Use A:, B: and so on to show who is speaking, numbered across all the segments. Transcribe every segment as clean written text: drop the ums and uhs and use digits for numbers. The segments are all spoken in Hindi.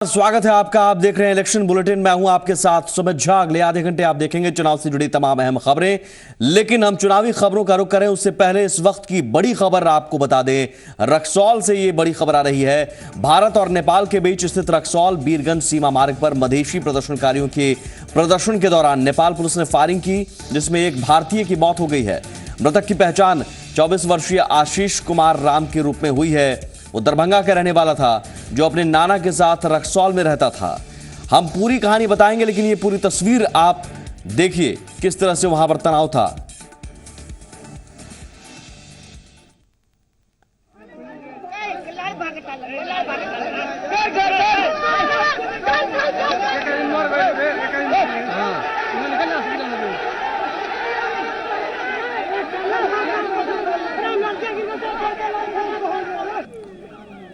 A: स्वागत है आपका। आप देख रहे हैं इलेक्शन बुलेटिन। मैं हूं आपके साथ सुमित झा। अगले आधे घंटे आप देखेंगे चुनाव से जुड़ी तमाम अहम खबरें। लेकिन हम चुनावी खबरों का रुख करें उससे पहले इस वक्त की बड़ी खबर आपको बता दें। रक्सौल से ये बड़ी खबर आ रही है। भारत और नेपाल के बीच स्थित रक्सौल बीरगंज सीमा मार्ग पर मधेशी प्रदर्शनकारियों के प्रदर्शन के दौरान नेपाल पुलिस ने फायरिंग की, जिसमें एक भारतीय की मौत हो गई है। मृतक की पहचान 24 वर्षीय आशीष कुमार राम के रूप में हुई है। वो दरभंगा का रहने वाला था जो अपने नाना के साथ रक्सौल में रहता था। हम पूरी कहानी बताएंगे, लेकिन ये पूरी तस्वीर आप देखिए किस तरह से वहां पर तनाव था।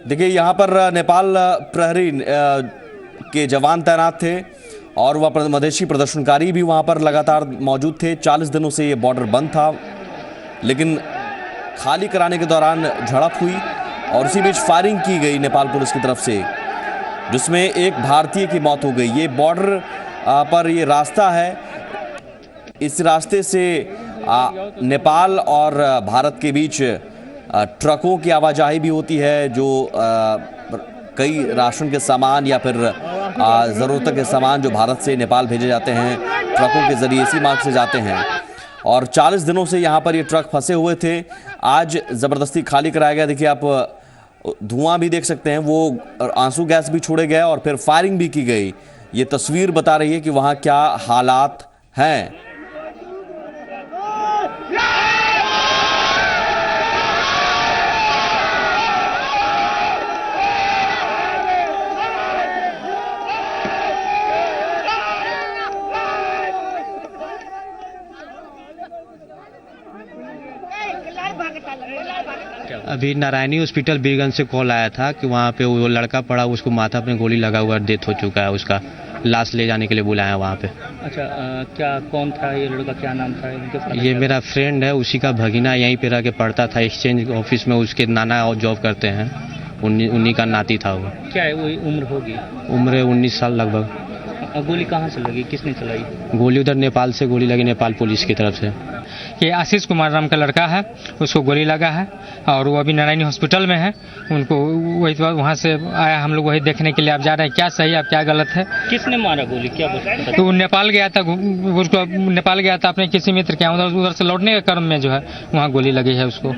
A: देखिए यहां पर नेपाल प्रहरी के जवान तैनात थे और वह मधेशी प्रदर्शनकारी भी वहां पर लगातार मौजूद थे। 40 दिनों से ये बॉर्डर बंद था, लेकिन खाली कराने के दौरान झड़प हुई और उसी बीच फायरिंग की गई नेपाल पुलिस की तरफ से, जिसमें एक भारतीय की मौत हो गई। ये बॉर्डर पर ये रास्ता है। इस रास्ते से नेपाल और भारत के बीच ट्रकों की आवाजाही भी होती है, जो कई राशन के सामान या फिर ज़रूरत के सामान जो भारत से नेपाल भेजे जाते हैं ट्रकों के ज़रिए इसी मार्ग से जाते हैं। और 40 दिनों से यहाँ पर ये ट्रक फंसे हुए थे। आज ज़बरदस्ती खाली कराया गया। देखिए आप धुआं भी देख सकते हैं, वो आंसू गैस भी छोड़े गए और फिर फायरिंग भी की गई। ये तस्वीर बता रही है कि वहाँ क्या हालात हैं।
B: अभी नारायणी हॉस्पिटल बीरगंज से कॉल आया था कि वहाँ पे वो लड़का पड़ा, उसको माथा पे गोली लगा हुआ डेथ हो चुका है। उसका लाश ले जाने के लिए बुलाया वहाँ पे।
C: अच्छा, क्या कौन था ये लड़का, क्या नाम था इनके?
B: ये मेरा फ्रेंड है, उसी का भगीना यहीं पे रह के पढ़ता था। एक्सचेंज ऑफिस में उसके नाना और जॉब करते हैं। उन्हीं का नाती था वो।
C: क्या है वो उम्र होगी?
B: उम्र 19 साल लगभग।
C: गोली कहाँ से लगी, किसने चलाई
B: गोली? उधर नेपाल से गोली लगी, नेपाल पुलिस की तरफ से।
D: ये आशीष कुमार नाम का लड़का है, उसको गोली लगा है और वो अभी नारायणी हॉस्पिटल में है। उनको वही वहाँ से आया, हम लोग वही देखने के लिए आप जा रहे हैं, क्या सही है क्या गलत है।
C: किसने मारा गोली, क्या बोलते?
D: तो वो नेपाल गया था, उसको नेपाल गया था अपने किसी मित्र के यहाँ, उधर से लौटने के क्रम में जो है वहाँ गोली लगी है उसको,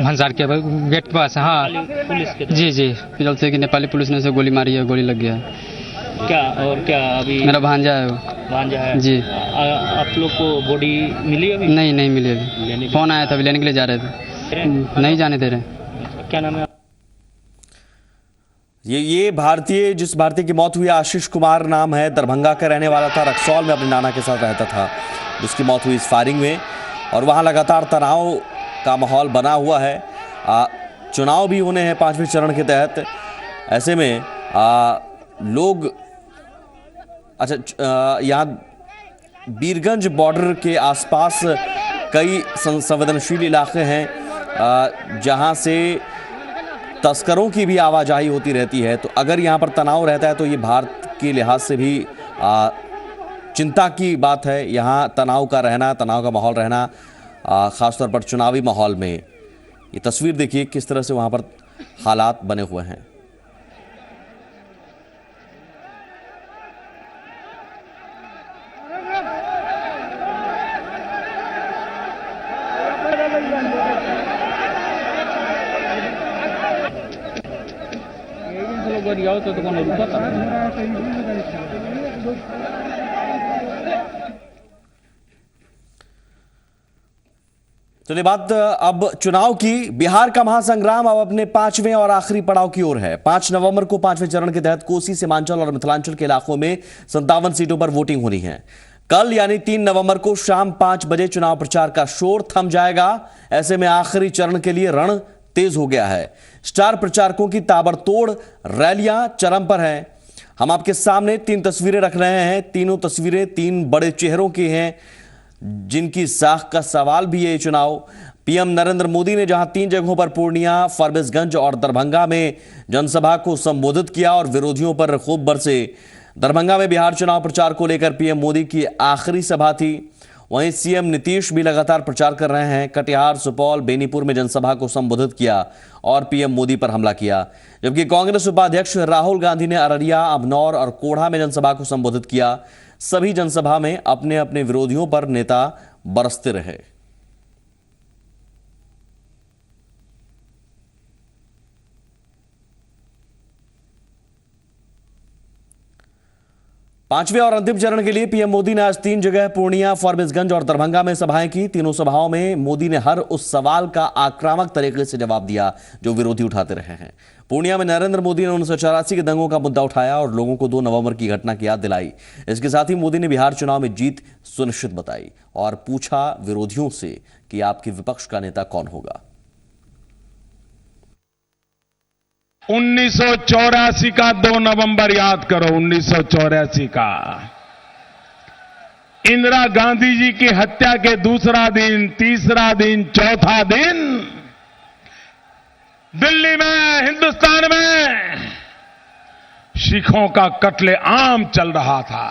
D: भंसार के गेट पास। हाँ
C: पुलिस के?
D: जी जी,
E: जल्द से कि नेपाली पुलिस ने से गोली मारी है, गोली लग गया है।
C: क्या और क्या? अभी
E: मेरा भांजा है वो।
C: भांजा है
E: जी।
C: आप लोग को बॉडी मिली अभी?
E: नहीं मिली अभी। फोन आया था, अभी लेने के लिए जा रहे थे, नहीं जाने दे रहे।
C: क्या नाम है?
A: ये भारतीय, जिस भारतीय की मौत हुई आशीष कुमार नाम है, दरभंगा का रहने वाला था, रक्सौल में अपने नाना के साथ रहता था, जिसकी मौत हुई इस फायरिंग में। और वहाँ लगातार तनाव का माहौल बना हुआ है। चुनाव भी होने हैं 5वें चरण के तहत। ऐसे में लोग यहाँ बीरगंज बॉर्डर के आसपास कई संवेदनशील इलाके हैं जहाँ से तस्करों की भी आवाजाही होती रहती है। तो अगर यहाँ पर तनाव रहता है तो ये भारत के लिहाज से भी चिंता की बात है। यहाँ तनाव का रहना, तनाव का माहौल रहना, ख़ासतौर पर चुनावी माहौल में। ये तस्वीर देखिए किस तरह से वहाँ पर हालात बने हुए हैं। चलिए बात अब चुनाव की। बिहार का महासंग्राम अब अपने 5वें और आखिरी पड़ाव की ओर है। 5 नवंबर को 5वें चरण के तहत कोसी, सीमांचल और मिथिलांचल के इलाकों में 57 सीटों पर वोटिंग होनी है। कल यानी 3 नवंबर को शाम 5 बजे चुनाव प्रचार का शोर थम जाएगा। ऐसे में आखिरी चरण के लिए रण तेज हो गया है। स्टार प्रचारकों की ताबड़तोड़ रैलियां चरम पर हैं। हम आपके सामने 3 तस्वीरें रख रहे हैं। तीनों तस्वीरें 3 बड़े चेहरों की हैं, जिनकी साख का सवाल भी है। चुनाव पीएम नरेंद्र मोदी ने जहां 3 जगहों पर पूर्णिया, फारबिसगंज और दरभंगा में जनसभा को संबोधित किया और विरोधियों पर खूब बरसे। दरभंगा में बिहार चुनाव प्रचार को लेकर पीएम मोदी की आखिरी सभा थी। वहीं सीएम नीतीश भी लगातार प्रचार कर रहे हैं। कटिहार, सुपौल, बेनीपुर में जनसभा को संबोधित किया और पीएम मोदी पर हमला किया। जबकि कांग्रेस उपाध्यक्ष राहुल गांधी ने अररिया, अबनौर और कोढ़ा में जनसभा को संबोधित किया। सभी जनसभा में अपने अपने विरोधियों पर नेता बरसते रहे। पांचवें और अंतिम चरण के लिए पीएम मोदी ने आज 3 जगह पूर्णिया, फारबिसगंज और दरभंगा में सभाएं की। तीनों सभाओं में मोदी ने हर उस सवाल का आक्रामक तरीके से जवाब दिया जो विरोधी उठाते रहे हैं। पूर्णिया में नरेंद्र मोदी ने 1984 के दंगों का मुद्दा उठाया और लोगों को 2 नवंबर की घटना की याद दिलाई। इसके साथ ही मोदी ने बिहार चुनाव में जीत सुनिश्चित बताई और पूछा विरोधियों से कि आपके विपक्ष का नेता कौन होगा।
F: 1984 का 2 नवंबर याद करो। 1984 का इंदिरा गांधी जी की हत्या के दूसरा दिन, तीसरा दिन, चौथा दिन दिल्ली में, हिंदुस्तान में सिखों का कत्लेआम चल रहा था।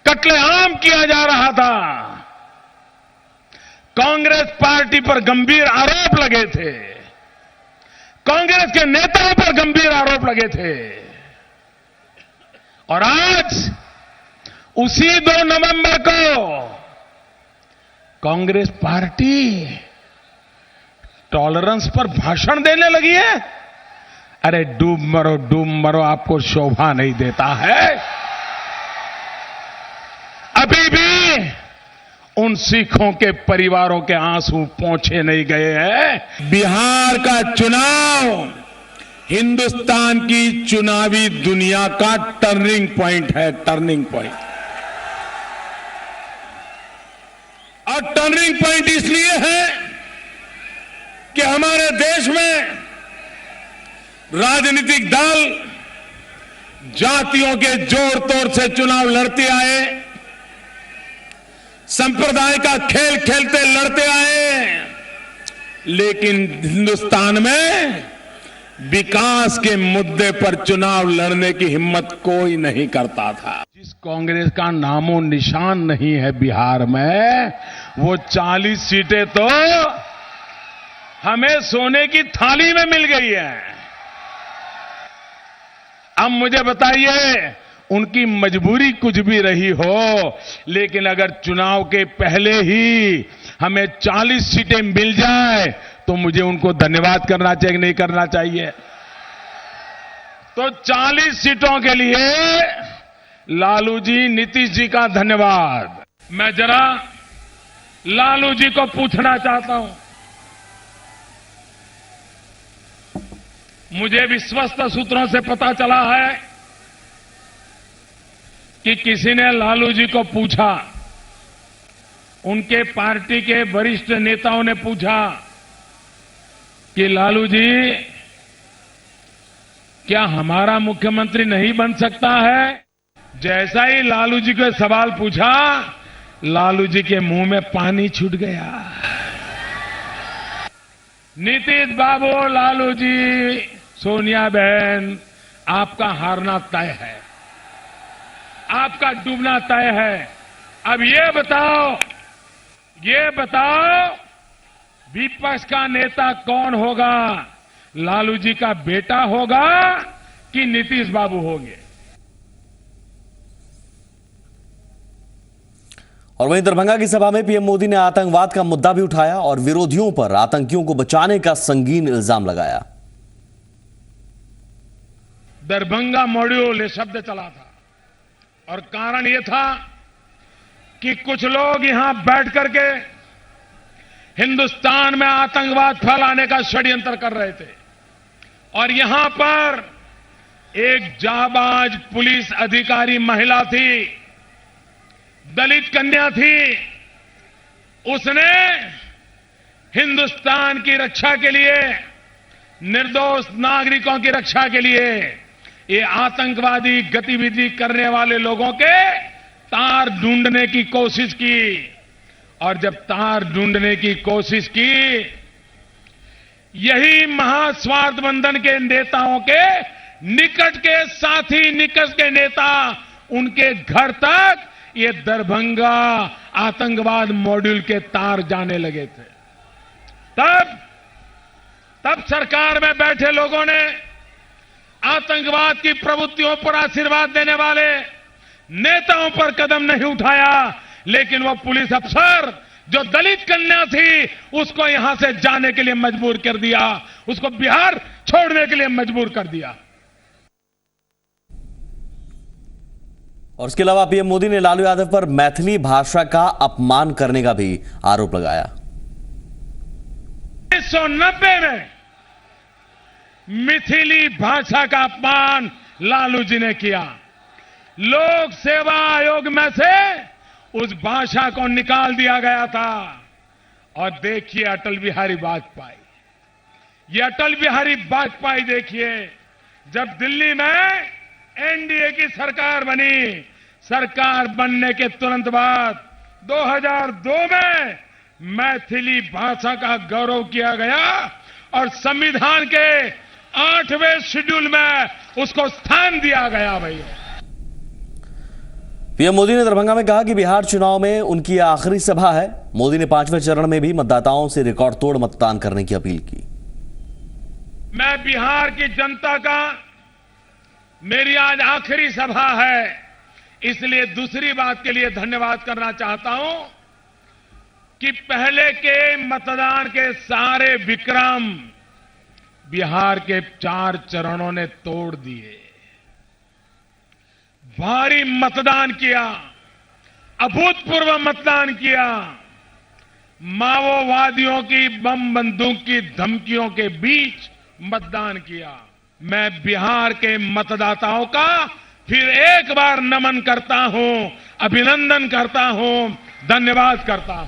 F: कत्लेआम किया जा रहा था। कांग्रेस पार्टी पर गंभीर आरोप लगे थे। कांग्रेस के नेताओं पर गंभीर आरोप लगे थे। और आज उसी 2 नवंबर को कांग्रेस पार्टी टॉलरेंस पर भाषण देने लगी है। अरे डूब मरो, आपको शोभा नहीं देता है। अभी भी उन सिखों के परिवारों के आंसू पोंछे नहीं गए हैं। बिहार का चुनाव हिंदुस्तान की चुनावी दुनिया का टर्निंग पॉइंट है। Turning point. और टर्निंग पॉइंट इसलिए है कि हमारे देश में राजनीतिक दल जातियों के जोर तोड़ से चुनाव लड़ते आए, संप्रदाय का खेल खेलते लड़ते आए, लेकिन हिंदुस्तान में विकास के मुद्दे पर चुनाव लड़ने की हिम्मत कोई नहीं करता था। जिस कांग्रेस का नामो निशान नहीं है बिहार में, वो 40 सीटें तो हमें सोने की थाली में मिल गई है। अब मुझे बताइए, उनकी मजबूरी कुछ भी रही हो, लेकिन अगर चुनाव के पहले ही हमें 40 सीटें मिल जाए तो मुझे उनको धन्यवाद करना चाहिए, नहीं करना चाहिए? तो 40 सीटों के लिए लालू जी, नीतीश जी का धन्यवाद। मैं जरा लालू जी को पूछना चाहता हूं। मुझे विश्वस्त सूत्रों से पता चला है कि किसी ने लालू जी को पूछा, उनके पार्टी के वरिष्ठ नेताओं ने पूछा कि लालू जी, क्या हमारा मुख्यमंत्री नहीं बन सकता है? जैसा ही लालू जी को सवाल पूछा, लालू जी के मुंह में पानी छूट गया। नीतीश बाबू, लालू जी, सोनिया बहन, आपका हारना तय है, आपका डूबना तय है। अब ये बताओ विपक्ष का नेता कौन होगा? लालू जी का बेटा होगा कि नीतीश बाबू होंगे?
A: और वहीं दरभंगा की सभा में पीएम मोदी ने आतंकवाद का मुद्दा भी उठाया और विरोधियों पर आतंकियों को बचाने का संगीन इल्जाम लगाया।
F: दरभंगा मॉड्यूल ये शब्द चला था और कारण ये था कि कुछ लोग यहां बैठ करके हिंदुस्तान में आतंकवाद फैलाने का षड्यंत्र कर रहे थे। और यहां पर एक जाबाज पुलिस अधिकारी महिला थी, दलित कन्या थी। उसने हिंदुस्तान की रक्षा के लिए, निर्दोष नागरिकों की रक्षा के लिए ये आतंकवादी गतिविधि करने वाले लोगों के तार ढूंढने की कोशिश की और जब तार ढूंढने की कोशिश की, यही महास्वार्थ बंधन के नेताओं के निकट के साथी, निकट के नेता, उनके घर तक ये दरभंगा आतंकवाद मॉड्यूल के तार जाने लगे थे। तब सरकार में बैठे लोगों ने आतंकवाद की प्रवृत्तियों पर आशीर्वाद देने वाले नेताओं पर कदम नहीं उठाया, लेकिन वो पुलिस अफसर जो दलित कन्या थी उसको यहां से जाने के लिए मजबूर कर दिया, उसको बिहार छोड़ने के लिए मजबूर कर दिया।
A: और इसके अलावा पीएम मोदी ने लालू यादव पर मैथिली भाषा का अपमान करने का भी आरोप लगाया।
F: 1990 में मिथिली भाषा का अपमान लालू जी ने किया। लोक सेवा आयोग में से उस भाषा को निकाल दिया गया था। और देखिए अटल बिहारी वाजपेयी, ये अटल बिहारी वाजपेयी देखिए, जब दिल्ली में एनडीए की सरकार बनी, सरकार बनने के तुरंत बाद 2002 में मैथिली भाषा का गौरव किया गया और संविधान के 8वें शेड्यूल में उसको स्थान दिया गया। भैया,
A: पीएम मोदी ने दरभंगा में कहा कि बिहार चुनाव में उनकी आखिरी सभा है। मोदी ने 5वें चरण में भी मतदाताओं से रिकॉर्ड तोड़ मतदान करने की अपील की।
F: मैं बिहार की जनता का, मेरी आज आखिरी सभा है, इसलिए दूसरी बात के लिए धन्यवाद करना चाहता हूं कि पहले के मतदान के सारे विक्रम बिहार के 4 चरणों ने तोड़ दिए। भारी मतदान किया, अभूतपूर्व मतदान किया, माओवादियों की बम बंदूक की धमकियों के बीच मतदान किया। मैं बिहार के मतदाताओं का फिर एक बार नमन करता हूं, अभिनंदन करता हूं, धन्यवाद करता हूं।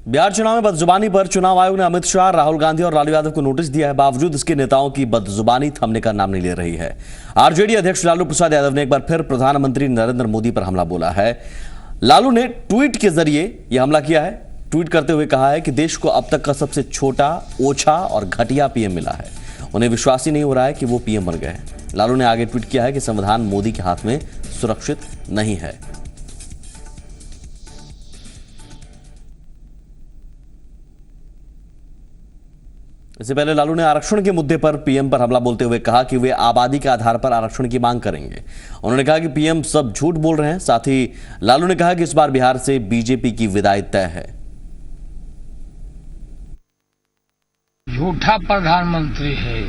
A: बिहार चुनाव में बदजुबानी पर चुनाव आयोग ने अमित शाह, राहुल गांधी और लालू यादव को नोटिस दिया है। बावजूद इसके नेताओं की बदजुबानी थमने का नाम नहीं ले रही है। आरजेडी अध्यक्ष लालू प्रसाद यादव ने एक बार फिर प्रधानमंत्री नरेंद्र मोदी पर हमला बोला है। लालू ने ट्वीट के जरिए यह हमला किया है। ट्वीट करते हुए कहा है कि देश को अब तक का सबसे छोटा, ओछा और घटिया पीएम मिला है। उन्हें विश्वास ही नहीं हो रहा है कि वो पीएम बन गए हैं। लालू ने आगे ट्वीट किया है कि संविधान मोदी के हाथ में सुरक्षित नहीं है। इससे पहले लालू ने आरक्षण के मुद्दे पर पीएम पर हमला बोलते हुए कहा कि वे आबादी के आधार पर आरक्षण की मांग करेंगे। उन्होंने कहा कि पीएम सब झूठ बोल रहे हैं। साथ ही लालू ने कहा कि इस बार बिहार से बीजेपी की विदाई तय है।
G: झूठा प्रधानमंत्री है।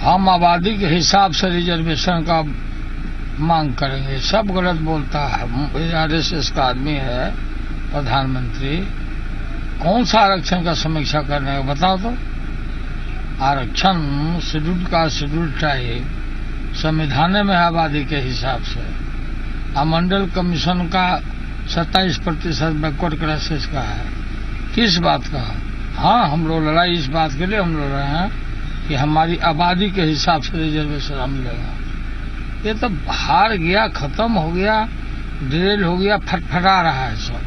G: हम आबादी के हिसाब से रिजर्वेशन का मांग करेंगे, सब गलत बोलता है। आरएसएस का आदमी है प्रधानमंत्री, कौन सा आरक्षण का समीक्षा करने का बताओ तो। आरक्षण शेड्यूल का शेड्यूल चाहिए, संविधान में आबादी के हिसाब से। मंडल कमीशन का 27% बैकवर्ड क्लासेस का है। किस बात का? हाँ, हम लोग लड़ाई इस बात के लिए हम लड़ रहे हैं कि हमारी आबादी के हिसाब से रिजर्वेशन हम लेगा। ये तो हार गया, खत्म हो गया, ड्रिल हो गया, फटफटा रहा है सब,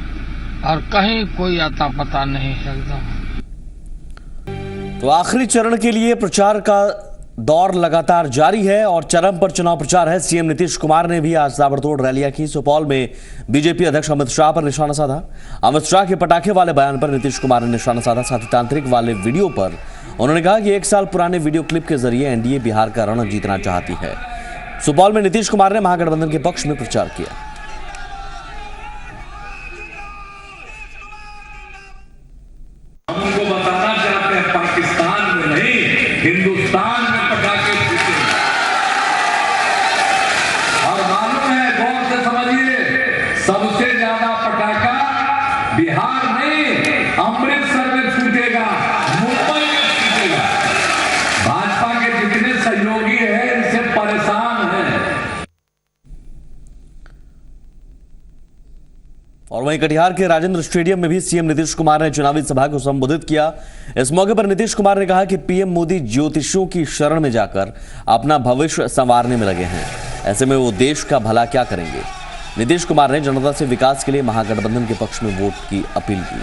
G: और कहीं कोई आता पता नहीं है एकदम।
A: तो आखिरी चरण के लिए प्रचार का दौर लगातार जारी है और चरम पर चुनाव प्रचार है। सीएम नीतीश कुमार ने भी आज ताबड़तोड़ रैलियां की। सुपौल में बीजेपी अध्यक्ष अमित शाह पर निशाना साधा। अमित शाह के पटाखे वाले बयान पर नीतीश कुमार ने निशाना साधा। साथ ही तांत्रिक वाले वीडियो पर उन्होंने कहा कि 1 साल पुराने वीडियो क्लिप के जरिए एनडीए बिहार का रण जीतना चाहती है। सुपौल में नीतीश कुमार ने महागठबंधन के पक्ष में प्रचार किया।
H: हमको बताना चाहते हैं पाकिस्तान में नहीं, हिंदुस्तान में पटाखे फूटे। और मालूम है, गौर से समझिए, सबसे ज्यादा पटाखा बिहार नहीं, अमृतसर में फूटेगा, मुंबई में फूटेगा। भाजपा के जितने सहयोगी हैं इनसे परेशान हैं।
A: और वहीं कटिहार के राजेंद्र स्टेडियम में भी सीएम नीतीश कुमार ने चुनावी सभा को संबोधित किया। इस मौके पर नीतीश कुमार ने कहा कि पीएम मोदी ज्योतिषियों की शरण में जाकर अपना भविष्य संवारने में लगे हैं। ऐसे में वो देश का भला क्या करेंगे। नीतीश कुमार ने जनता से विकास के लिए महागठबंधन के पक्ष में वोट की अपील की।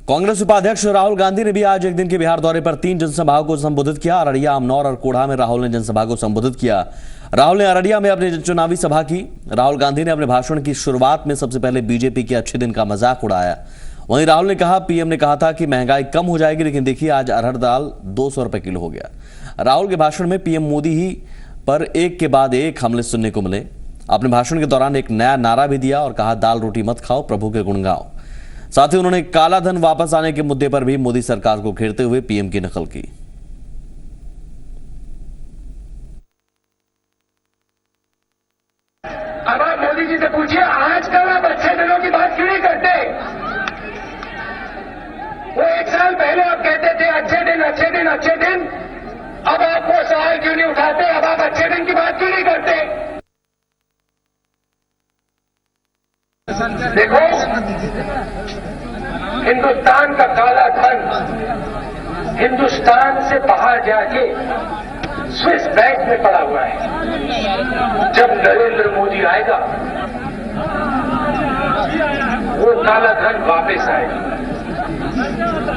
A: कांग्रेस उपाध्यक्ष राहुल गांधी ने भी आज एक दिन के बिहार दौरे पर 3 जनसभाओं को संबोधित किया। अररिया, अमनौर और कोढ़ा में राहुल ने जनसभा को संबोधित किया। राहुल ने अररिया में अपनी चुनावी सभा की। राहुल गांधी ने अपने भाषण की शुरुआत में सबसे पहले बीजेपी के अच्छे दिन का मजाक उड़ाया। वहीं राहुल ने कहा, पीएम ने कहा था कि महंगाई कम हो जाएगी, लेकिन देखिए आज अरहर दाल 200 रुपए किलो हो गया। राहुल के भाषण में पीएम मोदी ही पर एक के बाद एक हमले सुनने को मिले। अपने भाषण के दौरान एक नया नारा भी दिया और कहा, दाल रोटी मत खाओ, प्रभु के गुण गाओ। साथ ही उन्होंने काला धन वापस आने के मुद्दे पर भी मोदी सरकार को घेरते हुए पीएम की नकल की।
I: अब आप मोदी जी से पूछिए, आजकल आप अच्छे दिनों की बात क्यों नहीं करते? वो 1 साल पहले आप कहते थे अच्छे दिन अच्छे दिन अच्छे दिन, अब आप वो सवाल क्यों नहीं उठाते? अब आप अच्छे दिन की बात क्यों नहीं करते? देखो, हिंदुस्तान का काला धन हिंदुस्तान से बाहर जाके स्विस बैंक में पड़ा हुआ है। जब नरेंद्र मोदी आएगा, वो काला धन वापस आएगा।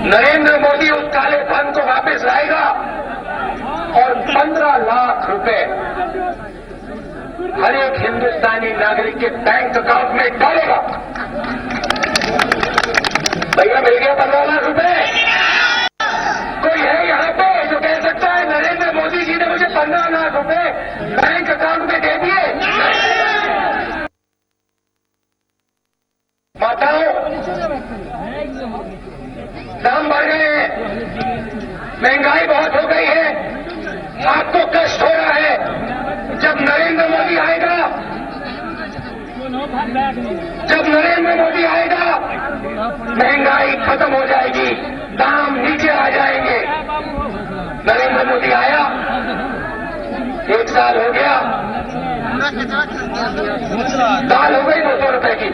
I: नरेंद्र मोदी उस काले धन को वापस लाएगा और 15 लाख रुपए हर एक हिंदुस्तानी नागरिक के बैंक अकाउंट में डालेगा। भैया मिल गया 15 लाख रुपए। कोई है यहाँ पे जो कह सकता है नरेंद्र मोदी जी ने मुझे 15 लाख रुपए बैंक अकाउंट में दे दिए? माताओं, दाम बढ़ गए हैं, महंगाई बहुत हो गई है, आपको कष्ट हो रहा है। जब नरेंद्र मोदी आएगा, महंगाई खत्म हो जाएगी, दाम नीचे आ जाएंगे। नरेंद्र मोदी आया, 1 साल हो गया, दाल हो गई 200 रुपए की।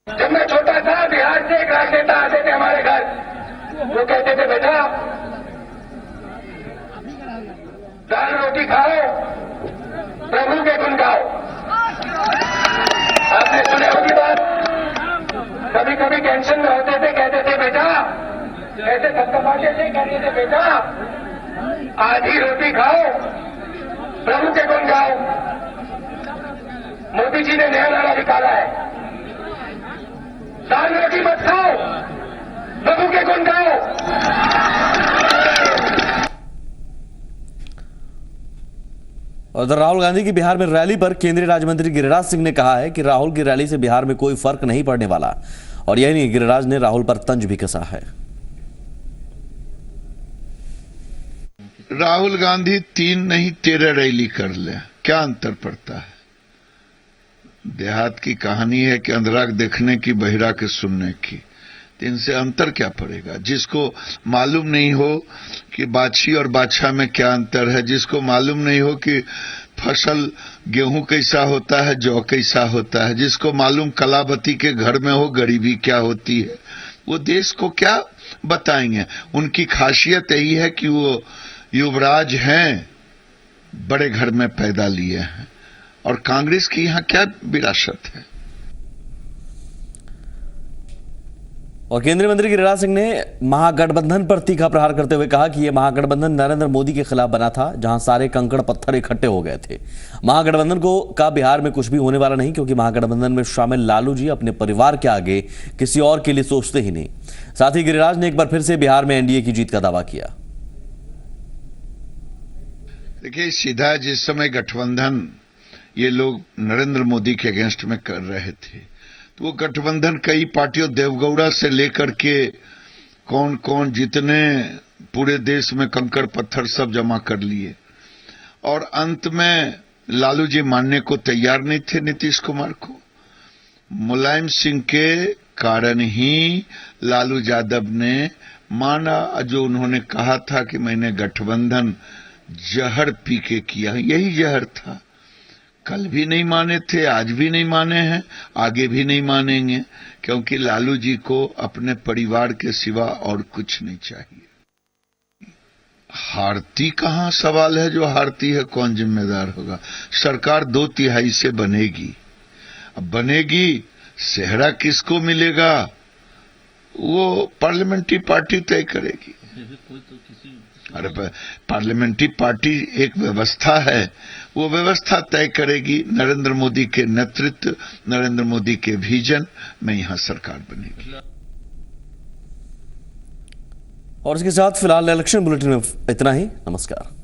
I: जब मैं छोटा था, बिहार से एक राजनेता आते थे हमारे घर, वो कहते थे, बेटा दाल रोटी खाओ, प्रभु के गुण गाओ। आपने सुने होगी बात। कभी कभी टेंशन में होते थे, कहते थे बेटा, ऐसे थपथपाते थे, कहते थे बेटा आधी रोटी खाओ, प्रभु के गुण गाओ। मोदी जी ने नया नारा निकाला है, दाल रोटी मत खाओ, प्रभु के गुण गाओ।
A: उधर राहुल गांधी की बिहार में रैली पर केंद्रीय राज्य मंत्री गिरिराज सिंह ने कहा है कि राहुल की रैली से बिहार में कोई फर्क नहीं पड़ने वाला। और यही नहीं, गिरिराज ने राहुल पर तंज भी कसा है।
J: राहुल गांधी 3 नहीं 13 रैली कर ले, क्या अंतर पड़ता है? देहात की कहानी है कि अंधरा के देखने की, बहिरा के सुनने की। इनसे अंतर क्या पड़ेगा? जिसको मालूम नहीं हो कि बाछी और बाछा में क्या अंतर है, जिसको मालूम नहीं हो कि फसल गेहूं कैसा होता है, जौ कैसा होता है, जिसको मालूम कलावती के घर में हो गरीबी क्या होती है, वो देश को क्या बताएंगे? उनकी खासियत यही है कि वो युवराज हैं, बड़े घर में पैदा लिए हैं। और कांग्रेस की यहां क्या विरासत है?
A: और केंद्रीय मंत्री गिरिराज सिंह ने महागठबंधन पर तीखा प्रहार करते हुए कहा कि यह महागठबंधन नरेंद्र मोदी के खिलाफ बना था, जहां सारे कंकड़ पत्थर इकट्ठे हो गए थे। महागठबंधन का बिहार में कुछ भी होने वाला नहीं, क्योंकि महागठबंधन में शामिल लालू जी अपने परिवार के आगे किसी और के लिए सोचते ही नहीं। साथ ही गिरिराज ने एक बार फिर से बिहार में एनडीए की जीत का दावा किया।
J: देखिए, सीधा जिस समय गठबंधन ये लोग नरेंद्र मोदी के अगेंस्ट में कर रहे थे, तो वो गठबंधन कई पार्टियों, देवगौड़ा से लेकर के कौन कौन जितने पूरे देश में कंकड़ पत्थर सब जमा कर लिए। और अंत में लालू जी मानने को तैयार नहीं थे नीतीश कुमार को। मुलायम सिंह के कारण ही लालू यादव ने माना, जो उन्होंने कहा था कि मैंने गठबंधन जहर पी के किया, यही जहर था। कल भी नहीं माने थे, आज भी नहीं माने हैं, आगे भी नहीं मानेंगे, क्योंकि लालू जी को अपने परिवार के सिवा और कुछ नहीं चाहिए। हारती कहां सवाल है, जो हारती है कौन जिम्मेदार होगा। सरकार 2/3 से बनेगी। अब बनेगी, सेहरा किसको मिलेगा वो पार्लियामेंट्री पार्टी तय करेगी। अरे पार्लियामेंट्री पार्टी एक व्यवस्था है, वो व्यवस्था तय करेगी। नरेंद्र मोदी के नेतृत्व, नरेंद्र मोदी के विजन में यहां सरकार बनेगी।
A: और इसके साथ फिलहाल इलेक्शन बुलेटिन में इतना ही। नमस्कार।